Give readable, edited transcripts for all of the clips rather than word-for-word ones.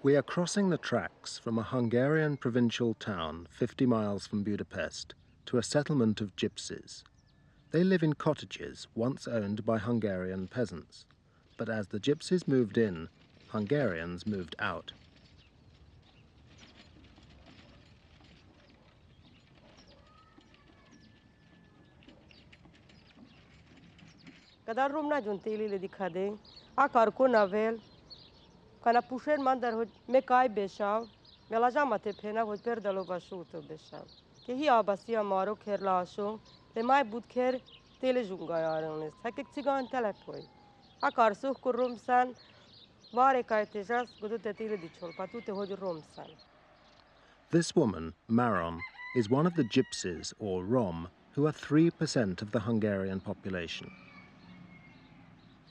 We are crossing the tracks from a Hungarian provincial town 50 miles from Budapest to a settlement of gypsies. They live in cottages once owned by Hungarian peasants, but as the gypsies moved in, Hungarians moved out. Kadar Romna juntili le dikha de, a karko navel, kana pusher mandar hoj me kai beshav, melajama te pena hoj perdalo bashu to beshav. Ke hi abasia maro kher lasho, le mai bud kher tele junga yarones, hakik cigan telekoi. A karsuh kurrumsan, vare kai tejas gudu te tele dichol, patu te hoj romsan. This woman, Maron, is one of the gypsies, or Rom, who are 3% of the Hungarian population.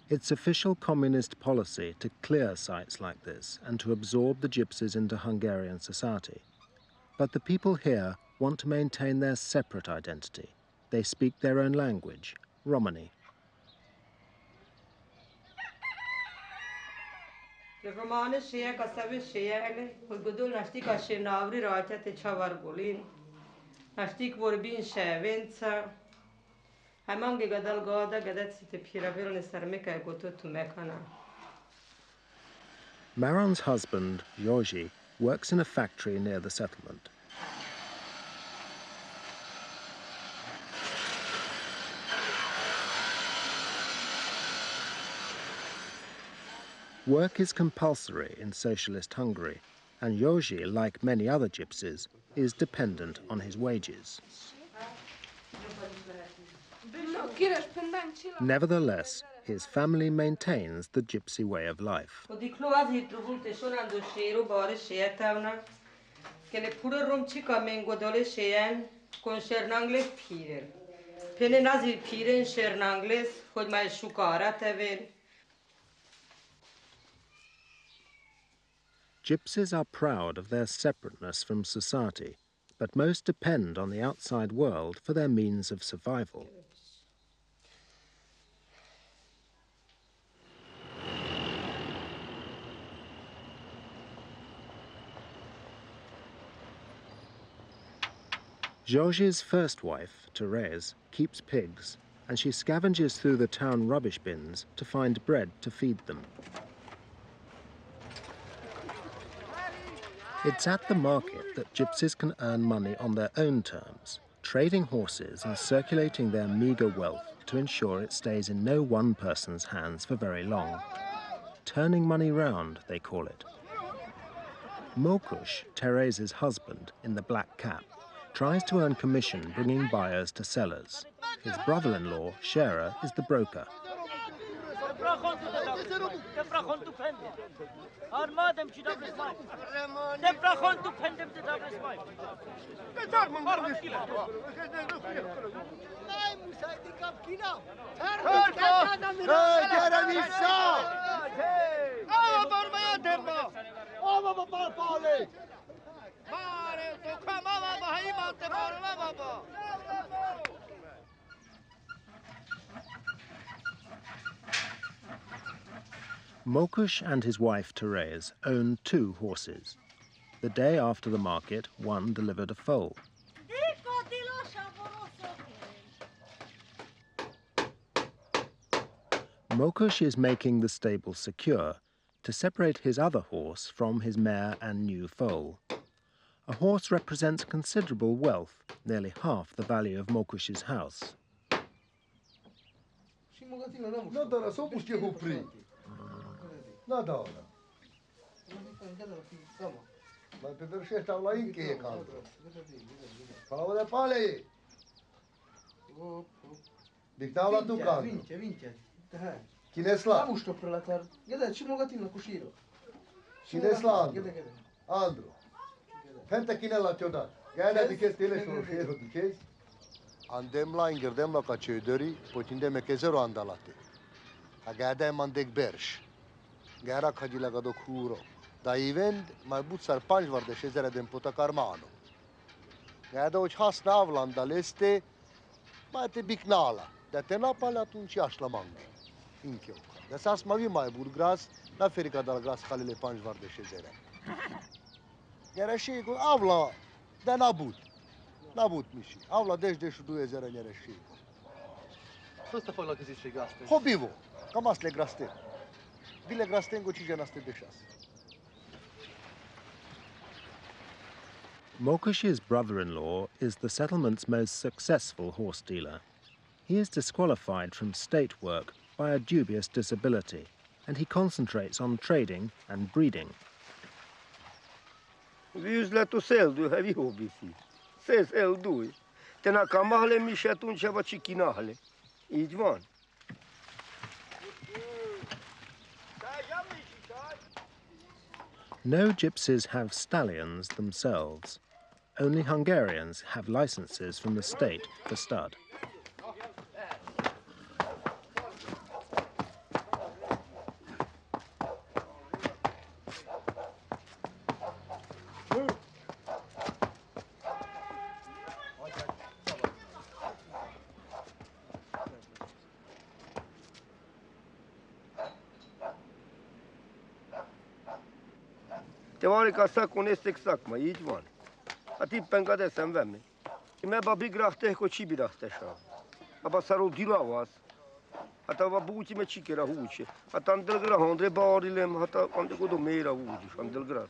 It's official communist policy to clear sites like this and to absorb the gypsies into Hungarian society. But the people here want to maintain their separate identity. They speak their own language, Romani. Romani shia kasavi shia ele, hudgudul nashtik ashe navri raja te chavar golin, nashtik vorbin shevenza. Hamangi gadal goda gadat site piravirone sarmeka goto tu mekana. Maron's husband, Georgi, works in a factory near the settlement. Work is compulsory in socialist Hungary, and Georgi, like many other gypsies, is dependent on his wages. Nevertheless, his family maintains the gypsy way of life. Gypsies are proud of their separateness from society, but most depend on the outside world for their means of survival. Georgi's first wife, Therese, keeps pigs, and she scavenges through the town rubbish bins to find bread to feed them. It's at the market that gypsies can earn money on their own terms, trading horses and circulating their meagre wealth to ensure it stays in no one person's hands for very long. Turning money round, they call it. Mokush, Therese's husband, in the black cap, tries to earn commission bringing buyers to sellers. His brother-in-law, Shera, is the broker. Mokush and his wife Therese own 2 horses. The day after the market, one delivered a foal. Mokush is making the stable secure to separate his other horse from his mare and new foal. A horse represents considerable wealth, nearly half the value of Mokush's house. Andemla ingerdemla ca cederi, potinde mekezero andalate. Agada mandek bersh. Gara khajila gado khuro. Da event mai butsar 5 varde shezera dem potakarmano. Gada och hasna avlandaleste, mai te biknala. Da te napala atunci așla mangi. Inchio. Da sas mai mai burgras, na ferica dal gras khalile 5 varde shezera. Gara shego avla da nabut. Nabut mishi. Avla deși duie zera nere shego. Co sta fajla kizis li graste? Hobivo. Kamas le graste. Dile grastengo ci genaste deshas. Mokush's brother-in-law is the settlement's most successful horse dealer. He is disqualified from state work by a dubious disability, and he concentrates on trading and breeding. Vi uzle tu seldu, hevi hobisi. Se seldu. Tena kamahale mi și atunci va cikinahale. Idvan. No gypsies have stallions themselves. Only Hungarians have licenses from the state for stud. Te vale ca să cunoști exact, mă, Idvan. Ati penga de sem vemme. Me babi grachte ko chibi raste sha. Aba saro dilawas. Ata va buci me chikera huche. Ata andel gra hondre barilem hata ande ko do mera huji andel gra.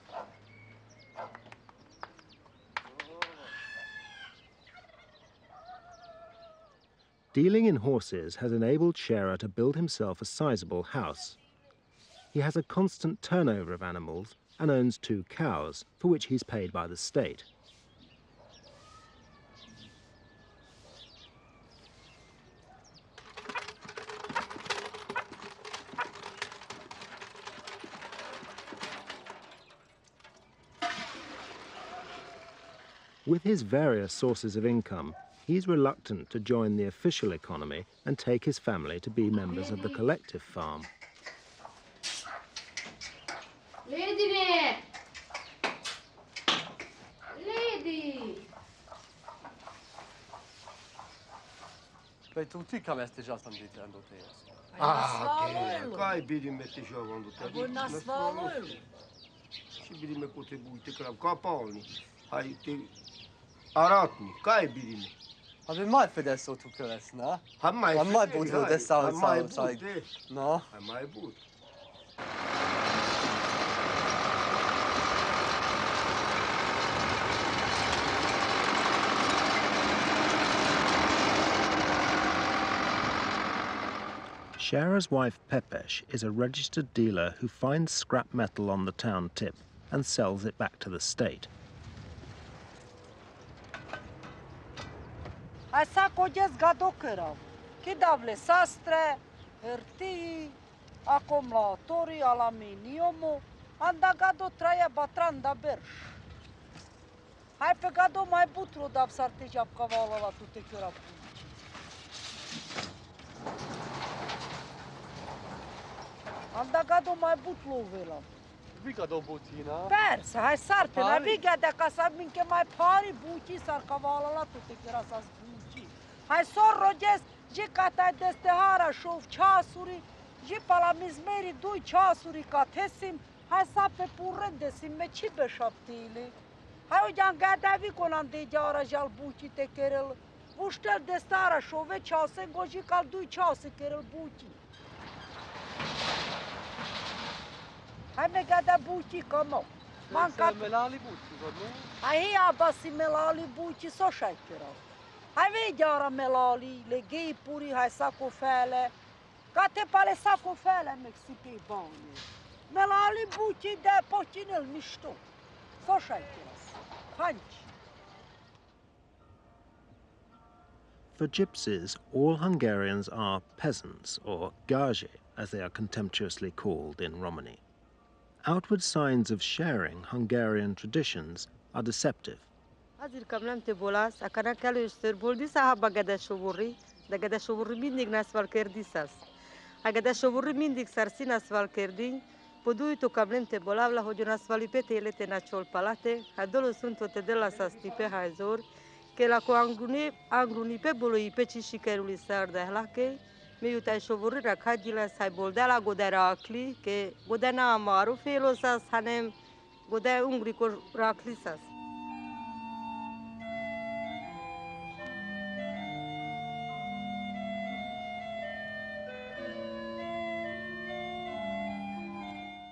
Dealing in horses has enabled Scherer to build himself a sizable house. He has a constant turnover of animals and owns 2 cows, for which he's paid by the state. With his various sources of income, he's reluctant to join the official economy and take his family to be members of the collective farm. Lady! Lady! Păi tu tica mea este jos am dit în doteas. Kaj bidim me te jovan do te. Bun nasvalul. Și bidim me kote buite krav kapalni. Hai te aratni. Kaj bidim. Har vi mai för det så tog köres, na? Har mai. Har mai bort det sa. No. Har mai bort. Scherer's wife Pepesh is a registered dealer who finds scrap metal on the town tip and sells it back to the state. Asa kojes gado kërav. Ki davle sastre, hërti, acumulatorii, aluminiumul, am dat-o traia batranda berș. Hai pe gado mai butru, dar s-arteja cavala la tute chiora punci. Am dat-o mai butru vela. Mica do butina. Persa, hai sarte, la viga de ca să minche mai pari buci sar cavala la tute chiora să buci. Hai sor roges, je cata de Sahara șov ceasuri, je pala mizmeri 2 ceasuri ca tesim, hai să pe purende sim me ci be șaptile. Hai o jan gata vi conan de jara jal buci te kerel. Vuștel de Sahara șove cease goji cal 2 cease kerel buci. Hai me gata buci camo. Manca melali buci, nu? Hai abasi melali buci so șai kerel. Hai vei jara melali, le gei puri, hai saco fele. Cate pale saco fele mexipei bani. Melali buci de pocinel mișto. So șai kerel. Punch. For gypsies, all Hungarians are peasants, or gaje, as they are contemptuously called in Romani. Outward signs of sharing Hungarian traditions are deceptive. Azért că am te bolas, a care că le șter boldi să ha bagada șovuri, da gada șovuri mindig nas valkerdisas. A gada șovuri mindig sarsina svalkerdi, podui to kablem te bolavla hodina svalipete elete na chol palate, a dolo sunt te de la sastipe haizor, că la co angruni pe boloi pe ci și keruli sar de hlake, me utai șovuri ra khadila sai bolda la godara akli, că godana amaru felosas hanem godai ungri ko raklisas.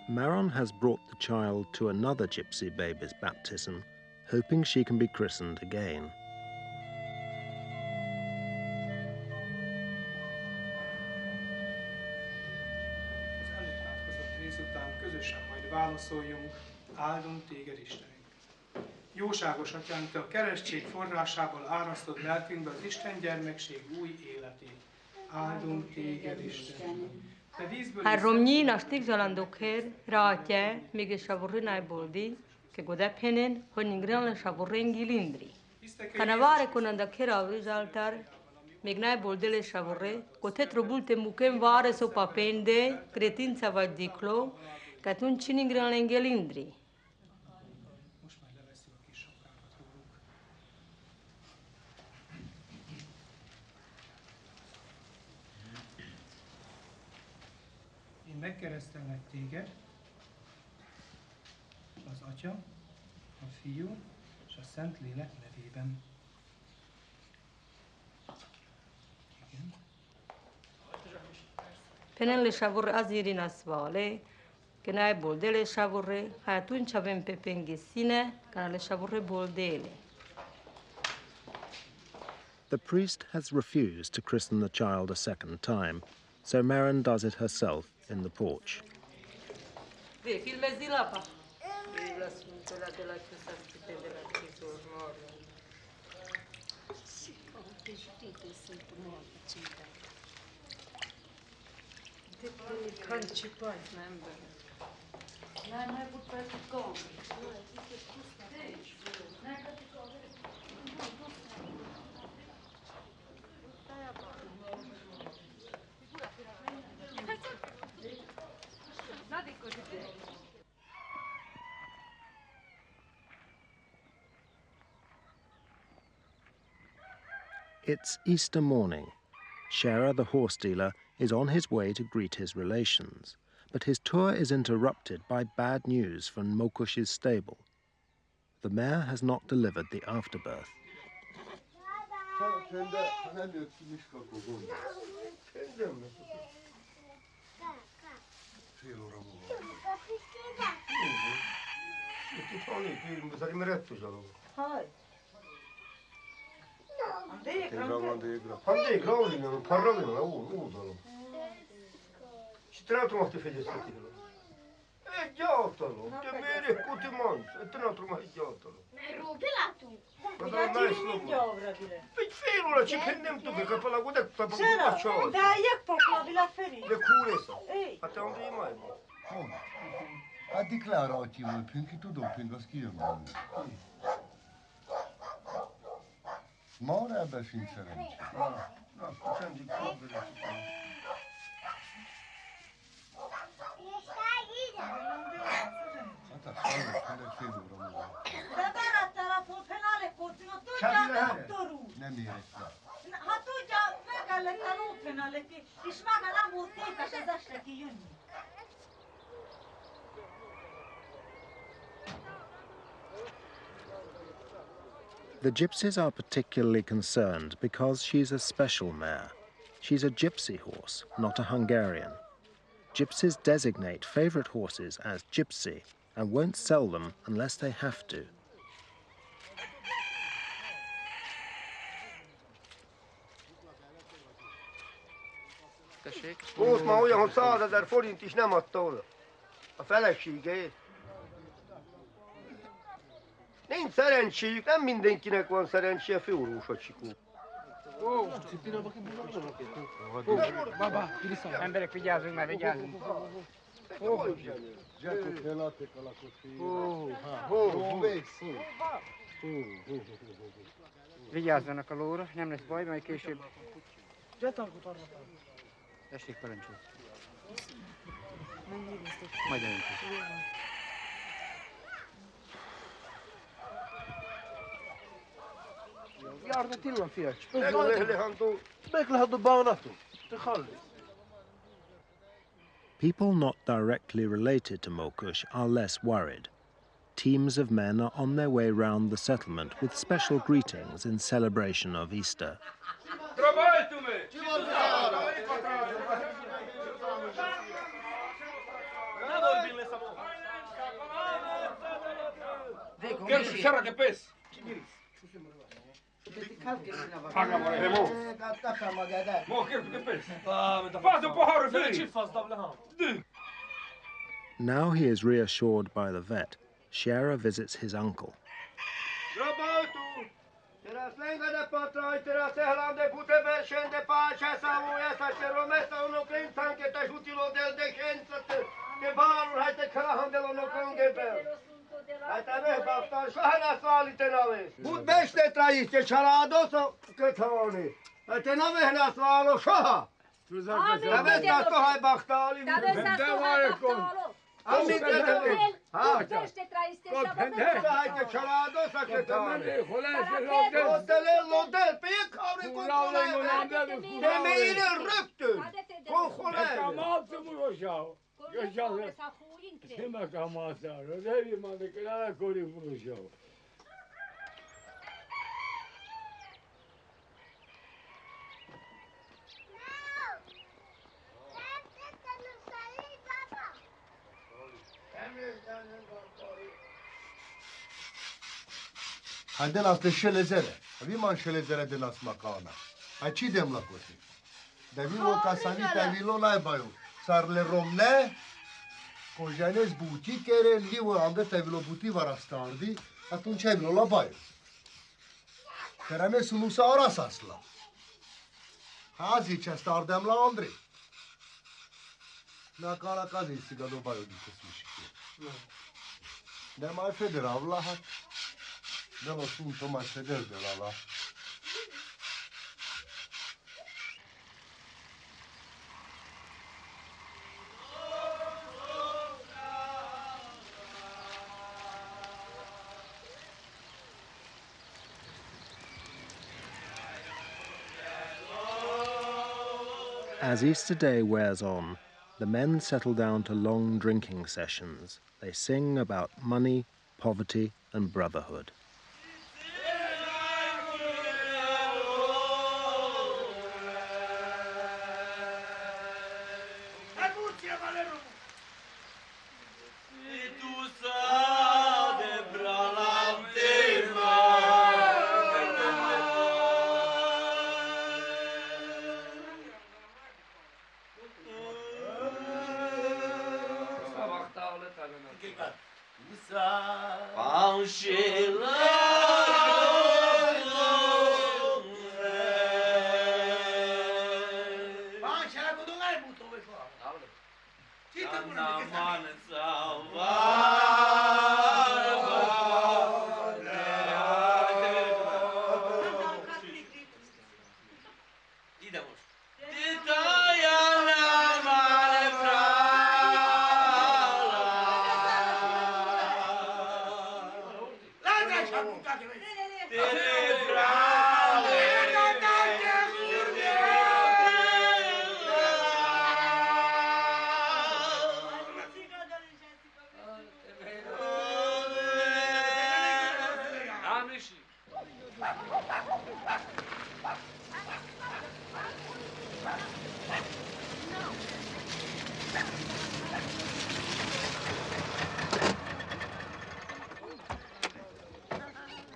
Maron has brought the child to another gypsy baby's baptism, hoping she can be christened again. Az előttátkozott rész után közösen majd válaszoljunk, áldunk téged Istenünk. Jóságos Atyánk, te a keresztség forrásából árasztod lelkünkbe az Isten gyermekség új életét. Áldunk téged Istenünk. Har romni nastik jalandokher raatya mige shavurinai boldi ke godaphenen honingran shavuren gilindri kanavare konanda khera avrizaltar mignai boldele shavure kotet robulte mukem vare so papende cretința vadiclo că atunci ningran gilindri. Megkeresztelnek téged, az Atya, a Fiú és a Szentlélek nevében. Igen. Penen le shavur aziri nasvale, că n-ai boldele shavurre, hai atunci avem pe penghisine, care le shavurre boldele. The priest has refused to christen the child a second time, so Maron does it herself in the porch. It's Easter morning. Shera, the horse dealer, is on his way to greet his relations, but his tour is interrupted by bad news from Mokush's stable. The mare has not delivered the afterbirth. Hai. Andei gravino, parlavano la usano. Ci tra l'altro non ti fai gli stati. giotolo, te mere cuti mons, e te non trovi giotolo. Rupilatul. Ma non mai slobo. Păi felul ci prindem tu, că pe la gudă, pe Cera, da, e proprio la ferie. Le curesa. Até onde e mai bom. A dichiarato voi più tu dopo in schiuma. Mora è per finire. No, facciamo di cobere. The gypsies are particularly concerned because she's a special mare. She's a gypsy horse, not a Hungarian. Gypsies designate favorite horses as gypsy and won't sell them unless they have to. Volt ma olyan, hogy 100 000 forint is nem adta oda. A feleségét. Nincs szerencséjük, nem mindenkinek van szerencséje, főorvosot sikó. Emberek, vigyázzunk már, vigyázzunk. Vigyázzanak a lóra, nem lesz baj, majd később. Tessék, parancsolj. Majd elöntöm. Jarno tilla fiac. Meglehadu banatu. Tħalli. People not directly related to Mokush are less worried. Teams of men are on their way round the settlement with special greetings in celebration of Easter. Now he is reassured by the vet. Shera visits his uncle. Bud bește trăiește, cealadosă cătăone. Te n-aveți nasoalo șoha. Aveți naso hai bahtali. Ami te hai te cealadosă cătăone. Otele lodel pe care cu colele. Te meile rupturi. Cu colele. Hande nas le shelezere. Vi man shelezere de nas makana. Ai ci dem la cosi. De vivo casanita vilo la baio. Sarle romne. Conjanez buti kere livo ande te vilo buti varastardi. Atunci ai vilo la baio. Kerame sunu sa ora sasla. Hazi ce stardem la Andrei. Na cara cazi siga do baio di cosi. De mai federal la hat. De lo sunto mai fedel de la. As Easter Day wears on, the men settle down to long drinking sessions. They sing about money, poverty, and brotherhood.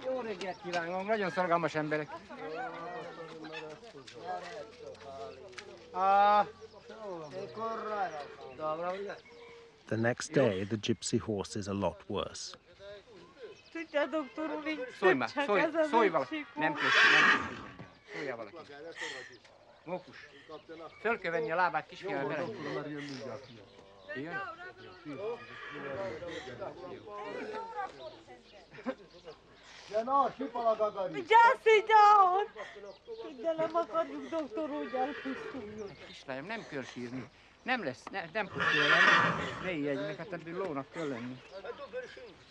Jó reggelt kívánok, nagyon szorgalmas emberek. The next day, the gypsy horse is a lot worse. Szólj már, szólj valaki. Nem kész. Szóljál valaki. Mókus. Föl kell venni a lábát, kisfiam, vele. Jön? De nem akarjuk, doktor, hogy elpusztuljon. Kislányom, nem kell sírni. Nem lesz, nem pusztul el. Ne ijedj meg, hát ebből lónak kell lenni.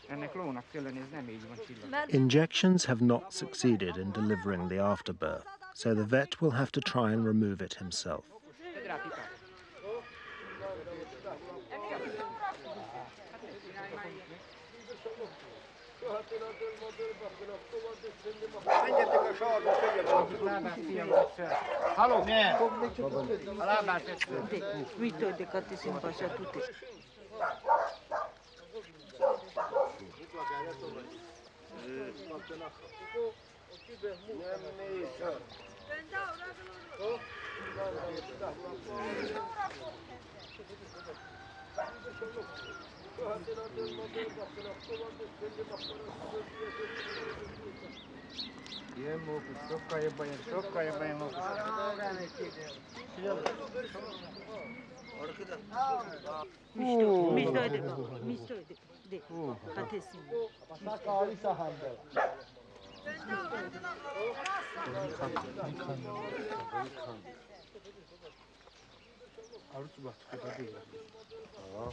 Ennek lónak kell lenni, ez nem így van, csillag. Injections have not succeeded in delivering the afterbirth, so the vet will have to try and remove it himself. Menjetek a sarba, Halló, a lábát vett föl. Mit tudjuk, a ti szimpasza tuti. Nem mész el. Jön mókus, sokkal jobban jön mókus. Mi stöjde? Det. Patesim.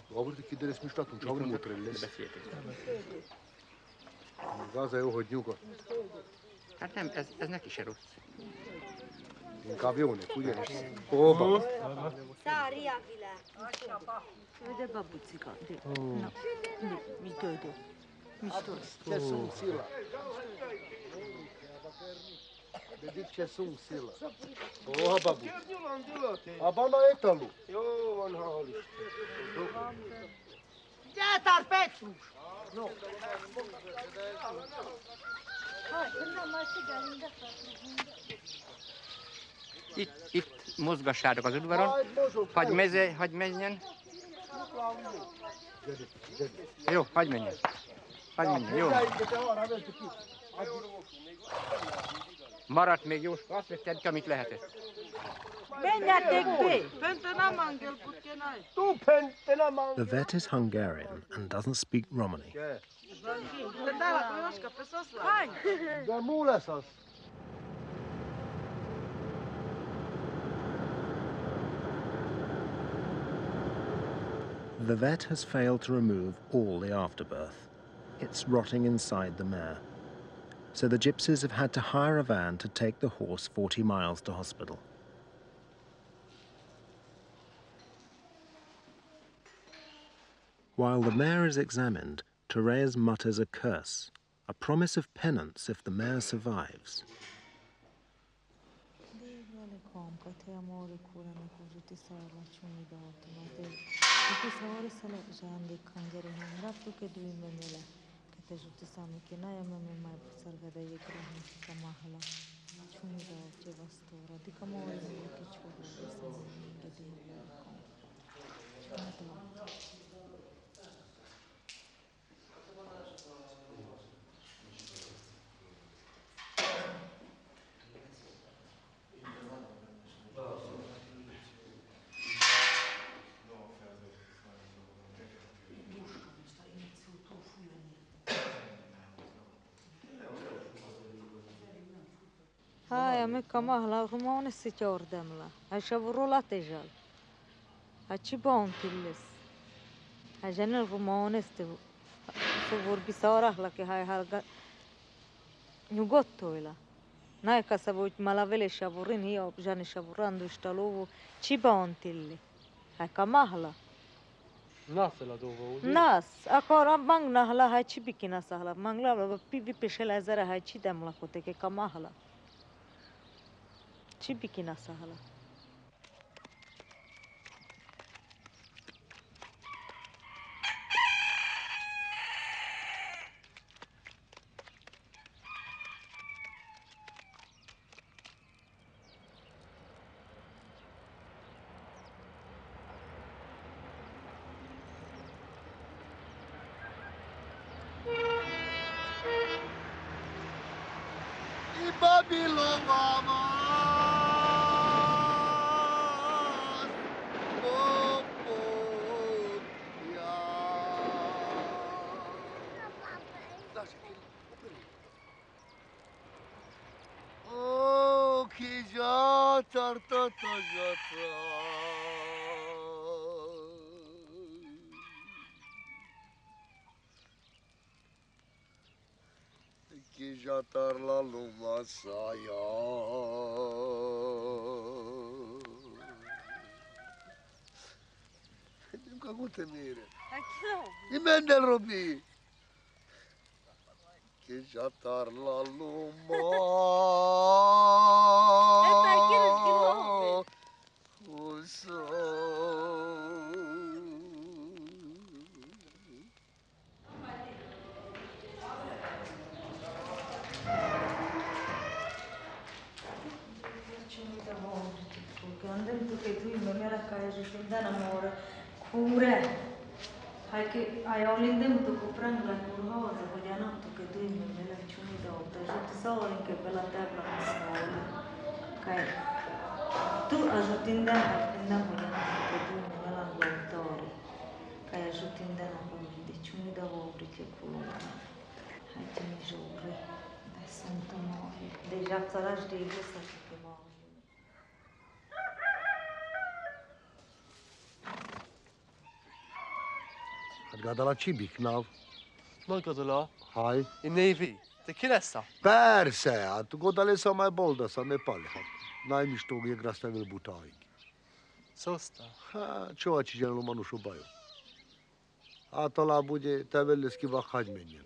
Gabriel, kiderül, mi statunk, csak nem lesz. Az a jó, hogy nyugodt. Hát nem, ez neki se rossz. Inkább jónak, ugyanis. Hóba. Szária világ. De babucika. Mi stöjde? Mi stöjde? Ce sunt sila. De dit ce sunt sila. Oha, babu. Abana etalu. Jó van, hál' Isten. Gyertár Petrus! Itt mozgassátok az udvaron, hagy menjen. Jó, hagy menjen, jó. Maradt még Jóska, azt vetted ki, amit lehetett. Menjetek be! The vet is Hungarian and doesn't speak Romani. De mu lesz az? The vet has failed to remove all the afterbirth. It's rotting inside the mare. So the gypsies have had to hire a van to take the horse 40 miles to hospital. While the mare is examined, Therese mutters a curse, a promise of penance if the mare survives. Hai, amica mahla, Romani si ciordemla. Așa vrula tejal. Aci bontilles. Așa ne Romani este. Se vorbi sara la că hai halga. Nu gottoila. Nai ca să vă malavele șavurin hio, jani șavurandu ștalovu, ci bontille. Hai ca mahla. Nasıl adovo? Nas, acolo mang nahla hai ci bikina sahla. Mang la pivi peșela zara hai ci demla cote că ca mahla. چی بکنه سهلا؟ Jatar la luma saya. Nunca conte mire. Aqui Mendel Robi. Que jatar la luma. Eta aqueles de novo. Ai olindem tu cu prangla cu roza, vogliano tu che tu me la ciumi da otto, je ti so che bella terra scuola. Kai. Tu ajutinda vogliano che tu me la guardori. Kai ajutinda di ciumi da otto che culo. Hai ti mi giuri. Dai santo noi. Deja țaraș de iglesia che mo. Għadda la ċibik, nav. Ma għadda? Ħaj. In-Navy. Ti kinessa? Perse, għaddu għodda li sa ma bolda sa me palħat. Naj mishtog jek rasta bil-butajk. Sosta. ċo għaċi ġenu manu xubaju. Għata la budi tavelli skiva ħadmenjen.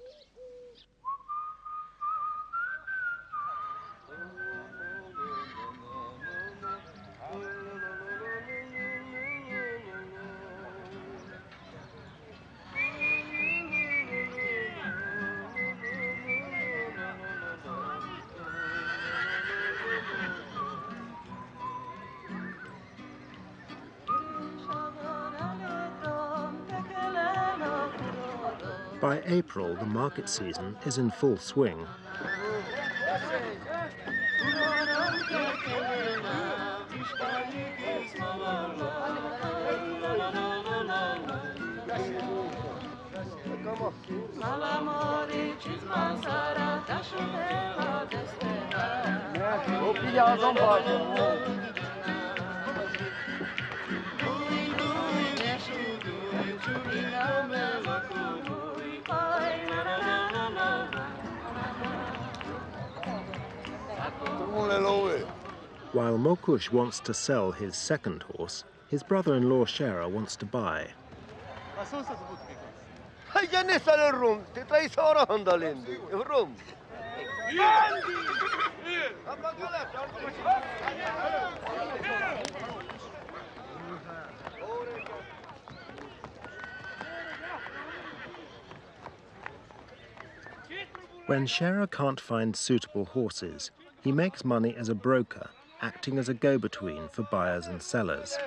By April, the market season is in full swing. While Mokush wants to sell his second horse, his brother-in-law Shera wants to buy. When Shera can't find suitable horses, he makes money as a broker, acting as a go-between for buyers and sellers.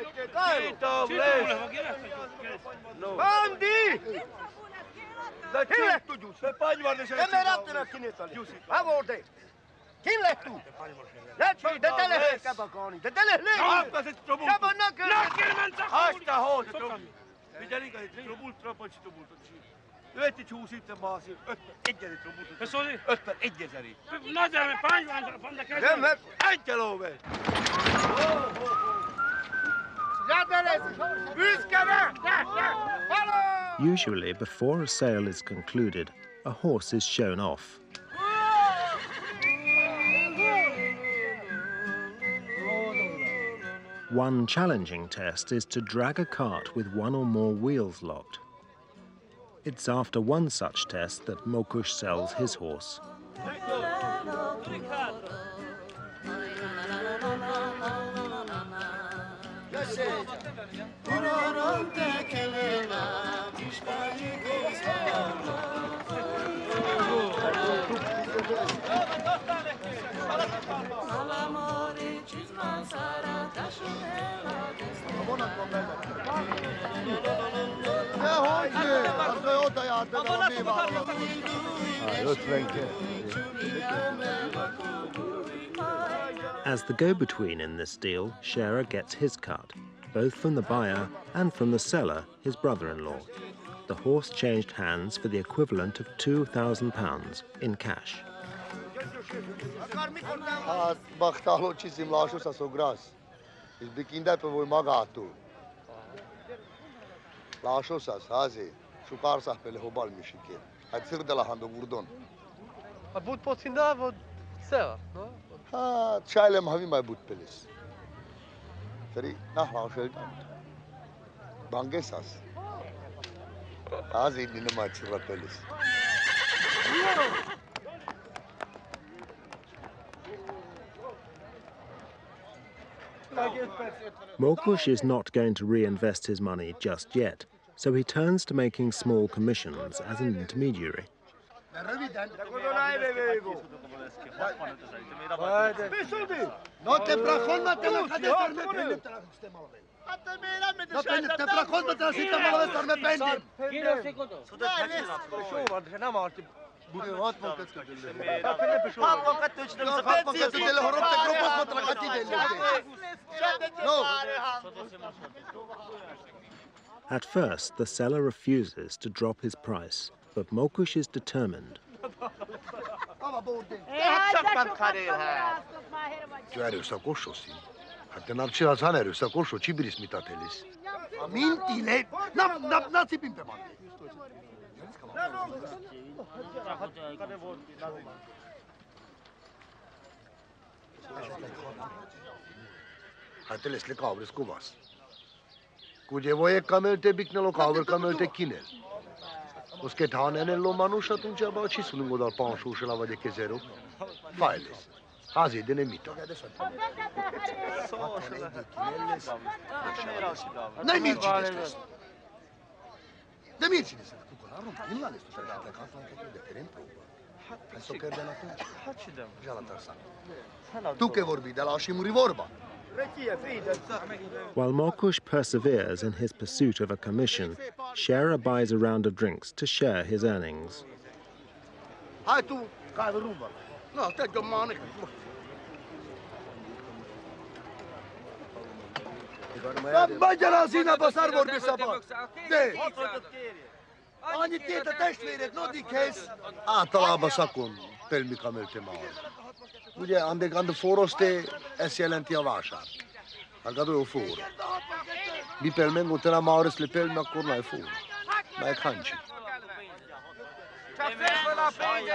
Dovete ci uscite maasi, egli trobuto. E soli? Egli No, deve fare quando che eccelo ve. Usually, before a sale is concluded, a horse is shown off. One challenging test is to drag a cart with one or more wheels locked. It's after one such test that Mokush sells his horse. As the go-between in this deal, Scherer gets his cut, both from the buyer and from the seller, his brother-in-law. The horse changed hands for the equivalent of £2,000 in cash. Mokush is not going to reinvest his money just yet, so he turns to making small commissions as an intermediary. At first, the seller refuses to drop his price, but Mokush is determined. उसके ठाने ने लो मानुषा तुमच्या बाची सुलंगो दर पांच उशला वाजे के zero files हाजी देने मिटा नहीं मिर्ची देस्tes ne mirci ne tu colarum illa le sto cercando canto anche tu de tempo penso che bella tu già la terza tu che vorbi da lasci muri vorba. While Mokush perseveres in his pursuit of a commission, Scherer buys a round of drinks to share his earnings. Hai tu, cai Roma. No, te domani. Magyarázina basar vorbi sabah. De. Ani teta testvérek, nodi kész. Általában szakon pelmi kamelte már. Ugye, andegando foroste esjelenti a vásár. Agado eu foro. Mi pelmengo tera maures le pelmi a corna e foro. Ma e kanchi.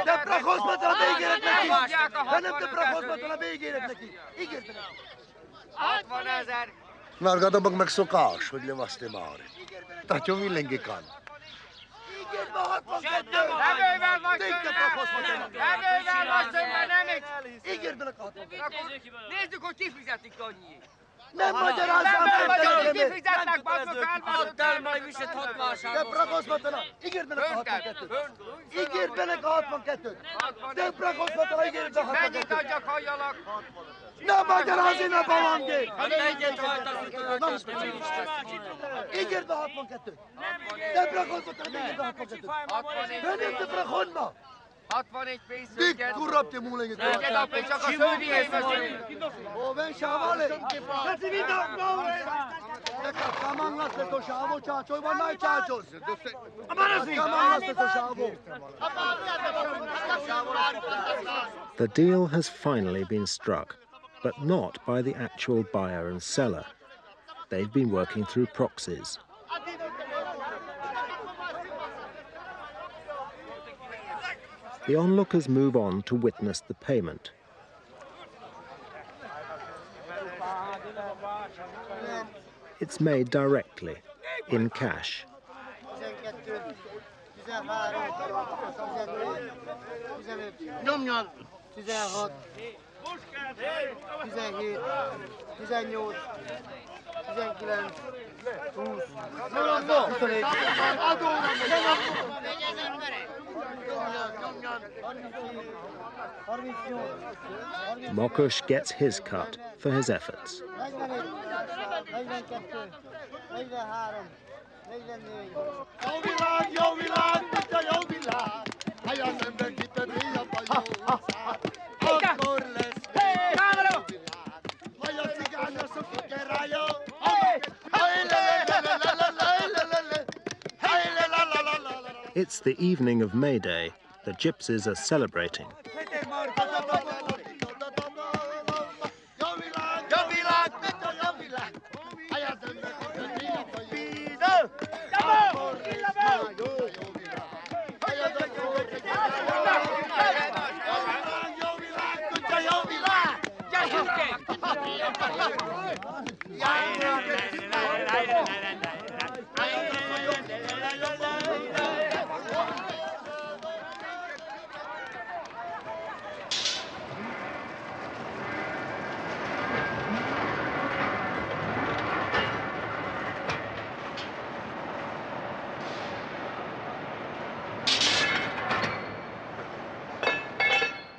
De prachos met la begerek neki. Hanem de prachos met la begerek neki. Ígérte neki. 60 000. Nargada bag megszokás, hogy levaste már. Tatyon villengi kan. Levővel vagy szömmel! Levővel vagy szömmel, nem egy! Ígérd bele kat. Nézzük, hogy kifizetik annyi! Nem magyarázzam fel! Kifizetnek, bazdok elmondod! Add el majd vissza 6 vásárba! De prakoszmatala, ígérd bele a 62-t! Ígérd bele a 62-t! De prakoszmatala, ígérd bele a 62-t! Mennyit adjak, halljalak? Ne magyarázzi, ne balangé! Hát egyet hajtasz, Ígérd be 62-t! De prakoszmatala, ígérd be 62-t! Bennem te prakodma! 64 pénzünket! Dik kurrap te múlenget! Egyed apja, csak a szőnyéhez megyünk! Ó, ven sávale! Keci vidák, maure! De kamang las te to sávo, csácsoj, van náj csácsos! Kamang las te to sávo! The deal has finally been struck, but not by the actual buyer and seller. They've been working through proxies. The onlookers move on to witness the payment. It's made directly, in cash. Mokush gets his cut for his efforts. It's the evening of May Day. The gypsies are celebrating.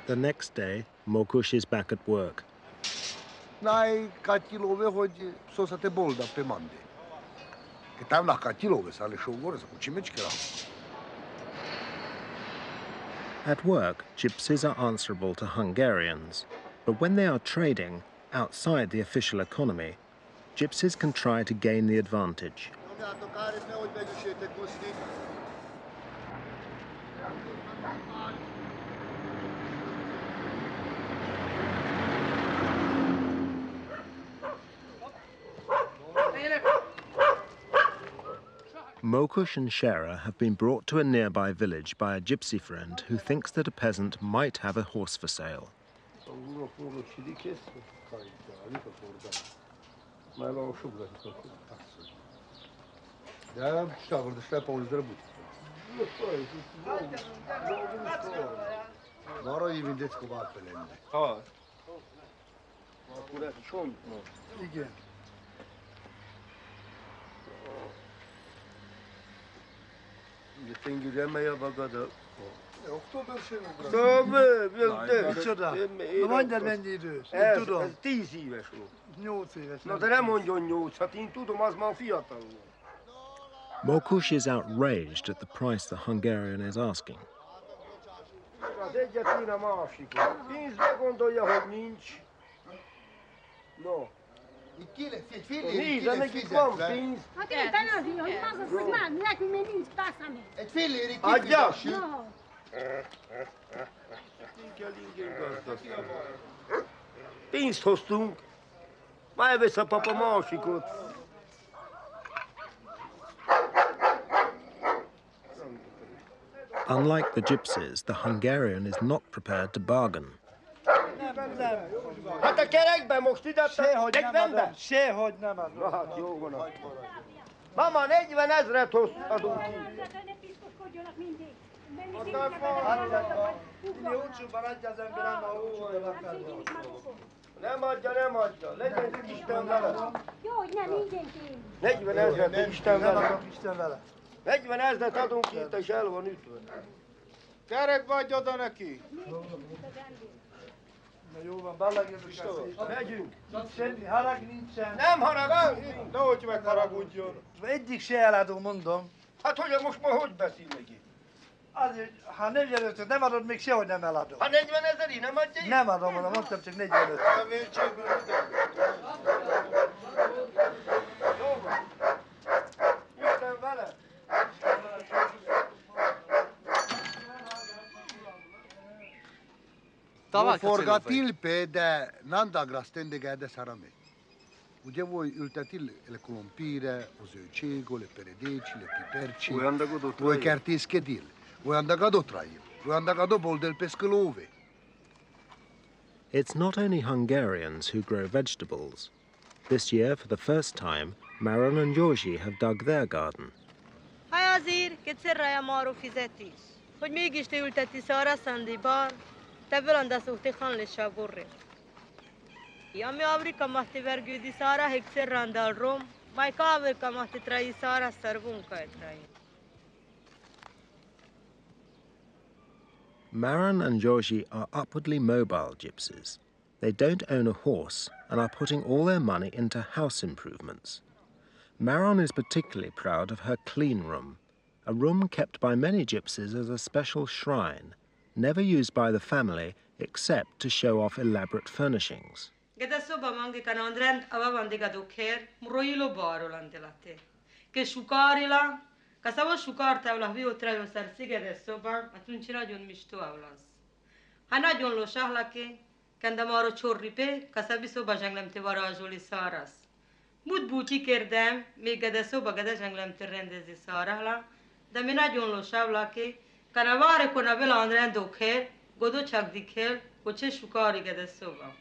The next day, Mokush is back at work. N-ai catilove hoci sosate bolda pe mande. Că tam la catilove sale shogore să cucimeci că At work, gypsies are answerable to Hungarians. But when they are trading outside the official economy, gypsies can try to gain the advantage. Mokush and Shera have been brought to a nearby village by a gypsy friend who thinks that a peasant might have a horse for sale. Micsoda? Na mondjad, mennyi idős? Én tudom. Ez 10 éves volt. 8 éves. Na de nem mondjon 8, hát én tudom, az már fiatal volt. Mokush is outraged at the price the Hungarian is asking. Az egyet én a másikot. Pénzbe gondolja, hogy nincs. No. Nincs, de nekik van pénz. Hát éppen azért, hogy az az, hogy már nekünk még nincs pászami. Egy fél érig Adja! No. Pénzt hoztunk. Már elvesz a papa másikot. Unlike the gypsies, the Hungarian is not prepared to bargain. Nem. Hát a kerekben most ide Sehogy nem adom, sehogy nem adom. Na hát jó van. Mama, 40 000-et adunk ki. Nem adja. Legyen Isten vele. Jó, hogy nem mindenki. 40 000-et Isten vele. Isten vele. 40 000-et adunk ki, itt és el van ütve. Kerek vagy oda neki? Na jó van, belegérünk ezt. Megyünk. Semmi harag nincsen. Nem harag. Nehogy megharagudjon. Egyik se eladó, mondom. Hát hogy most már hogy beszél neki? Azért, ha 45-öt nem adod, még sehogy nem eladom. Ha 40 000 én nem adja? Nem adom, mondtam csak 45. A vértségből Jó van. Isten vele. Forgatil pe de nandagra stendega de sarame. Ugye voi ültetil le colompire, o zöldségol, le peredeci, le piperci. Voi kertészkedil. Voi andagado trail. Voi andagado bol del pescolove. It's not only Hungarians who grow vegetables. This year, for the first time, Maron and Georgi have dug their garden. Hai azért, kétszerre a maró fizetés. Hogy mégis te ülteti szarra szandibar, te belandaszokti hanlisa borre. Ami Afrika mahti vergődi szarra, hekszer randal rom, majd káverka mahti trai szarra szarvunka trai. Maron and Georgi are upwardly mobile gypsies. They don't own a horse and are putting all their money into house improvements. Maron is particularly proud of her clean room, a room kept by many gypsies as a special shrine, never used by the family except to show off elaborate furnishings. Mut búti kérdem, még gede szoba gede zsenglem te rendezi szarahla, de mi nagyon losávla ki, kana vare kona velan rendokher, godo csak dikher, hogy se sukari gede szoba.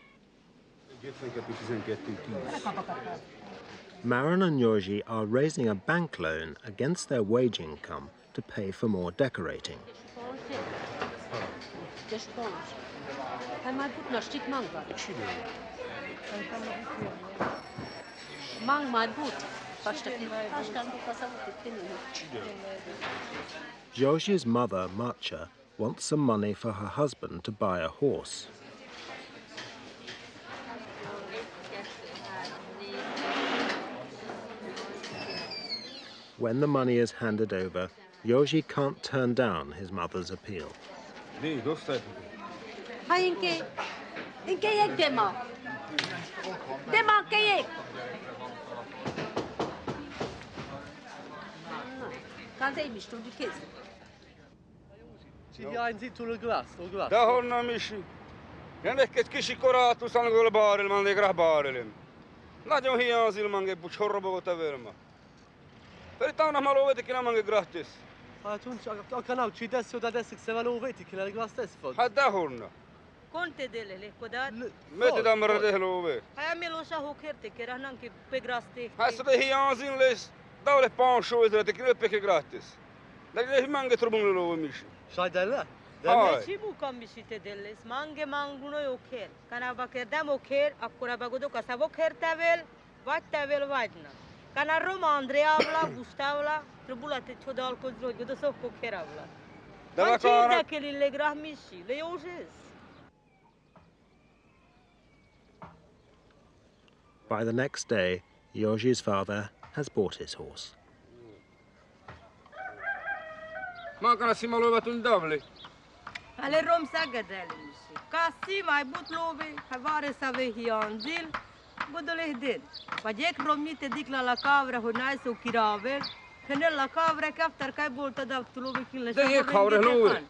Maron and Yorji are raising a bank loan against their wage income to pay for more decorating. Yorji's mother, Marcha, wants some money for her husband to buy a horse. When the money is handed over, Yorji can't turn down his mother's appeal. Dahonna misi. Ennek egy kisi korátus angol báril, man egy bárilim. Nagyon hiányzik man egy bucsorba volt a verma. Peritána maloveti ki nem gratis. Hát a kanál csidesszó, de deszik szevalóveti ki le gratis fog. Hát dahonna. Conte dele le kodat. Meti damra dehlove. Hai amelosa hokerte che ranan che pegraste. Hát szóval hiányzik lesz. Dale pansó ezre ki löpeke gratis. De egy mange trubun love misi. Sajdelle? De ci bucam misite delle, mange manguno oker. Kana bakerdam oker, akkora bagodok a savok hertevel, vagy tevel vagyna. Kana Roma Andreavla, Gustavla, trubulate csodálkozó, hogy godosok okeravla. De érdekeli le grah misi, le józsez. By the next day, Yorji's father has bought his horse. Ma kana simalovat un davli. Ale rom szagedelishi. Kasi mai but love, havare save hianzil, godole did. Vagy ek romite dikla la kavra ho naiso kiravel, kene la kavra kaftar kai bolta da tulove kinle. De ek kavra love.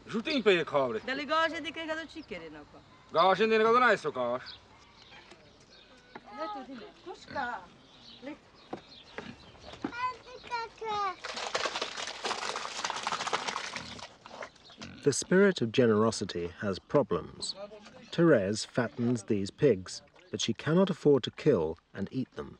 Jutin pe ek kavra. Delegage dike gado chikere napa. Gaashin den gado naiso gaas. Leto dine. Kuska. The spirit of generosity has problems. Therese fattens these pigs, but she cannot afford to kill and eat them.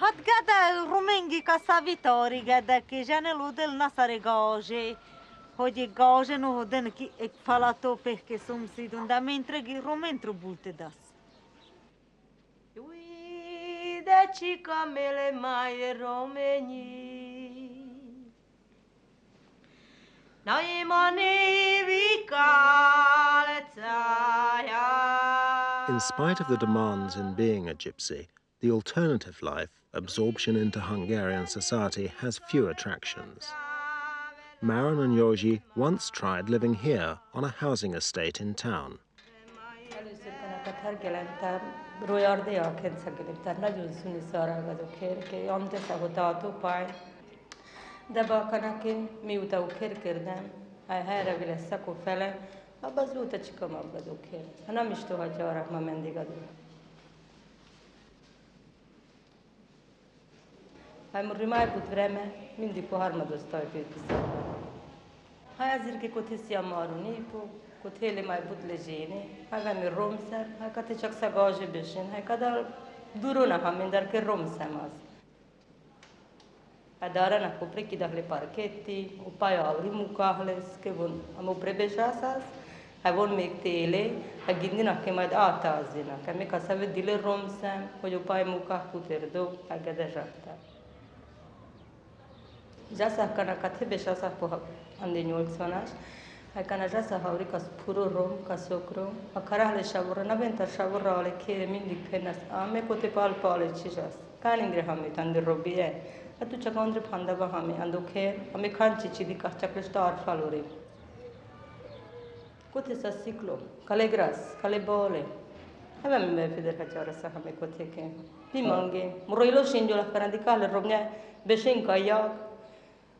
Had gada rumengi casavitori gada che janelo del nasare gage, hoje gage no hoden ki ek falato perché som sidunda mentre gi rumentro bulte das. Ui de chica mele mai romeni. Nai mani In spite of the demands in being a gypsy, the alternative life, absorption into Hungarian society, has few attractions. Maron and Yorji once tried living here on a housing estate in town. Hai morri mai put vreme, mindig po harmadoztaj piti. Hai azir ke kot hisi amaru nipo, kot hele mai put leženi, hai vemi romser, hai kate čak sa gaže bešin, hai kada duruna hamin dar ke romsem az. Adara na popreki dahle parketti, upaja avrimukahles, ke von amo prebešasas, a von még téle, a gindina ke majd átázina, ke még a szeve dile romszem, hogy upaj mukah puterdo, a gedezsakta. Jasa kana kathe bešasa po ande 80-as, a kana jasa havri kas puro rom, kasokro, a karahle savora, na bentar savora ale kére mindig penas, ame kote pal csizas, káningre hamit ande robie, a tu csak andre pandaba hami, andoke, ame kanchi chidi kas chakle star falore. Kote sa ciclo, kale gras, kale bole, avem me feder hajara sa hame kote ke, pimange, moroilo shinjo la karandikale robne, beshen kayak,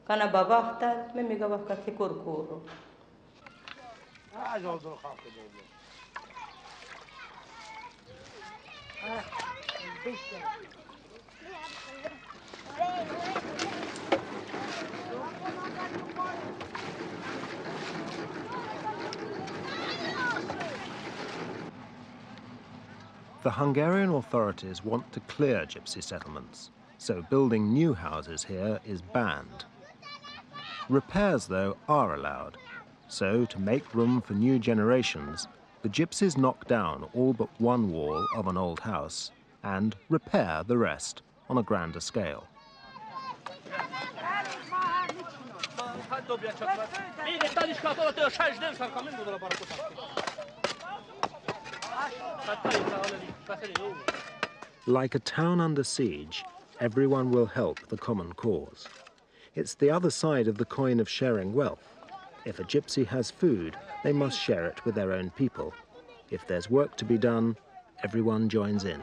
kana babachtal, me mega bakate korkoro. The Hungarian authorities want to clear gypsy settlements, so building new houses here is banned. Repairs, though, are allowed. So, to make room for new generations, the gypsies knock down all but one wall of an old house and repair the rest on a grander scale. Like a town under siege, everyone will help the common cause. It's the other side of the coin of sharing wealth. If a gypsy has food, they must share it with their own people. If there's work to be done, everyone joins in.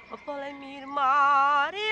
Apale mir mari